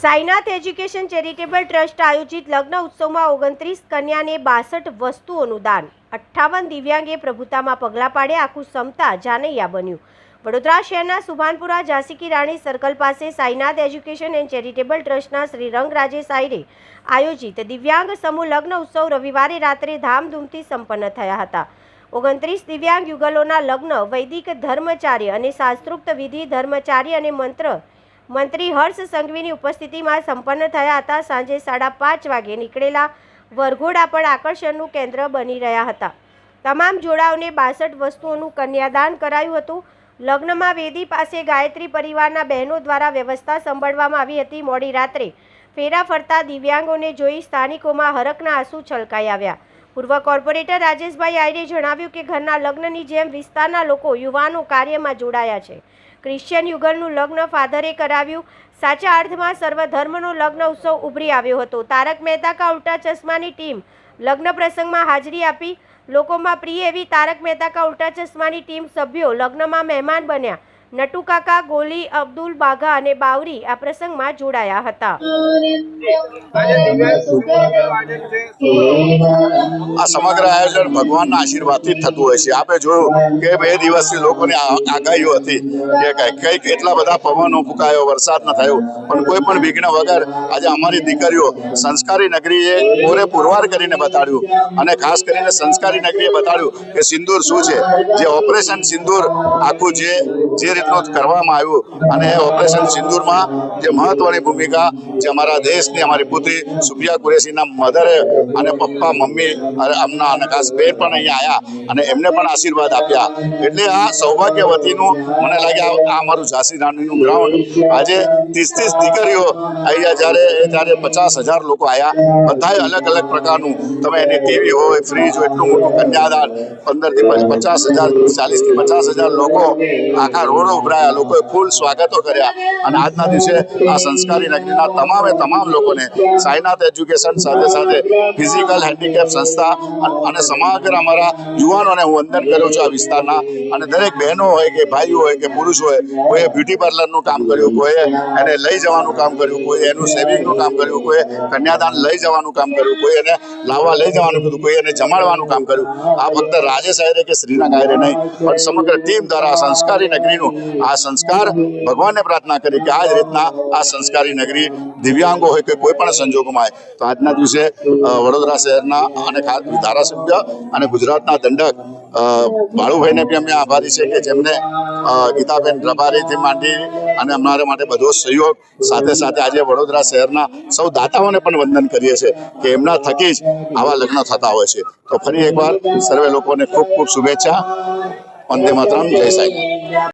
Sainath education charitable trust આયોજિત લગ્ન ઉત્સવમાં 29 કન્યાને 62 વસ્તુઓનું દાન. 58 દિવ્યાંગે પ્રભુતામાં પગલાં પાડ્યા. આખું સમતા જાનૈયા બન્યું. વડોદરા શહેરના સુભાનપુરા ઝાંસી રાણી સર્કલ પાસે સાઈનાથ એજ્યુકેશન એન્ડ ચેરિટેબલ ટ્રસ્ટના શ્રી રંગરાજેશ આયરે આયોજિત દિવ્યાંગ સમૂહ લગ્ન ઉત્સવ રવિવારે રાત્રે ધામધૂમથી સંપન્ન થયા હતા. 29 દિવ્યાંગ યુગલોના લગ્ન વૈદિક ધર્મચાર્ય અને શાસ્ત્રોક્ત વિધિ ધર્મચાર્ય અને મંત્રી હર્ષ સંઘવીની ઉપસ્થિતિમાં સંપન્ન થયા હતા. સાંજે 5:30 વાગે નીકળેલા વરઘોડા પણ આકર્ષણનું કેન્દ્ર બની રહ્યા હતા. તમામ જોડાઓને 62 વસ્તુઓનું કન્યાદાન કરાયું હતું. લગ્નમાં વેદી પાસે ગાયત્રી પરિવારના બહેનો દ્વારા વ્યવસ્થા સંભાળવામાં આવી હતી. મોડી રાત્રે ફેરા ફરતા દિવ્યાંગોને જોઈ સ્થાનિકોમાં હરખના આંસુ છલકાઈ આવ્યા. પૂર્વ કોર્પોરેટર રાજેશભાઈ આયરે જણાવ્યું કે ઘરના લગ્નની જેમ વિસ્તારના લોકો યુવાનો કાર્યમાં જોડાયા છે. ક્રિશ્ચિયન યુગલનું લગ્ન ફાધરે કરાવ્યું. સાચા અર્થમાં સર્વધર્મનો લગ્ન ઉત્સવ ઉભરી આવ્યો હતો. તારક મહેતા કા ઉલ્ટા ચશ્માની ટીમ લગ્ન પ્રસંગમાં હાજરી આપી. લોકોમાં પ્રિય એવી તારક મહેતા કા ઉલ્ટા ચશ્માની ટીમ સભ્યો લગ્નમાં મહેમાન બન્યા. નટુ કાકા, ગોલી, અબ્દુલ બાઘા અને બાવરી આ પ્રસંગમાં જોડાયા હતા. આ સમગ્ર આયોજન ભગવાનના આશીર્વાદથી થતું હોય છે. આપણે જોયું કે 2 દિવસથી લોકોની આગાહીઓ હતી કે કંઈક એટલા બધા પવનો ફૂંકાયો, વરસાદ ન થયો, પણ કોઈ પણ વિઘ્ન વગર આજે અમારી દીકરીઓ સંસ્કારી નગરીએ પૂરે પુરવાર કરીને બતાડ્યું. અને ખાસ કરીને સંસ્કારી નગરીએ બતાડ્યું કે સિંદૂર શું છે. જે ઓપરેશન સિંદૂર આખું જે રીતનું કરવામાં આવ્યું અને ઓપરેશન સિંદૂરમાં જે મહત્વની ભૂમિકા જે અમારા દેશની અમારી પુત્રી સુફિયા કુરેશીના મધરે અને પપ્પા, મમ્મી અમના અને ખાસ બેન પણ અહીંયા આવ્યા અને એમને પણ આશીર્વાદ આપ્યા. એટલે આ સૌભાગ્યવતીનું મને લાગે આ અમારું ઝાંસી રાણીનું ગ્રાઉન્ડ આજે 30 દીકરીઓ અહીંયા જ્યારે 50,000 લોકો આવ્યા. બધાએ અલગ અલગ પ્રકારનું, તમે એની ટીવી હોય, ફ્રીજ હોય, એટલું મોટું કન્યાદાન 15 થી 50,000, 40 થી 50,000 લોકો આખા રોડો ઉભરાયા. લોકોએ ફૂલ સ્વાગતો કર્યા અને આજના દિવસે આ સંસ્કારી નગરીના તમામ લોકોને સાઈનાથ એજ્યુકેશન સાથે સાથે ફિઝિકલ હેન્ડીકેપ સંસ્થા અને સમગ્ર અમારા યુવાનોને હું વંદન કરું છું. આ વિસ્તારના અને દરેક બહેનો હોય કે ભાઈઓ હોય કે પુરુષ હોય, કોઈએ બ્યુટી પાર્લરનું કામ કર્યું, કોઈએ એને લઈ જવાનું કામ કર્યું, કોઈ એનું સેવિંગનું કામ કર્યું, કોઈએ કન્યાદાન લઈ જવાનું કામ કર્યું, કોઈ એને લાવવા લઈ જવાનું કર્યું, કોઈ એને જમાડવાનું કામ કર્યું. આ ફક્ત રાજેશ આયરે કે શ્રીનાથ આયરે નહીં, પણ સમગ્ર ટીમ દ્વારા સંસ્કારી નગરીનું આ સંસ્કાર ભગવાનને પ્રાર્થના કરી કે આ જ રીતના આ સંસ્કારી નગરી દિવ્યાંગો હોય કે કોઈ પણ સંજોગોમાં હોય તો આજના દિવસે વડોદરા શહેરના અને ખાસ ધારાસભ્ય અને ગુજરાતના દંડક બાળુભાઈને બી અમે આભારી છે કે જેમને ગીતાબેન રબારીથી માંડી અને અમારા માટે બધો સહયોગ, સાથે સાથે આજે વડોદરા શહેરના સૌ દાતાઓને પણ વંદન કરીએ છીએ કે એમના થકી જ આવા લગ્ન થતા હોય છે. તો ફરી એકવાર સર્વે લોકોને ખૂબ ખૂબ શુભેચ્છા. વંદે માતરમ. જય સાંઈ.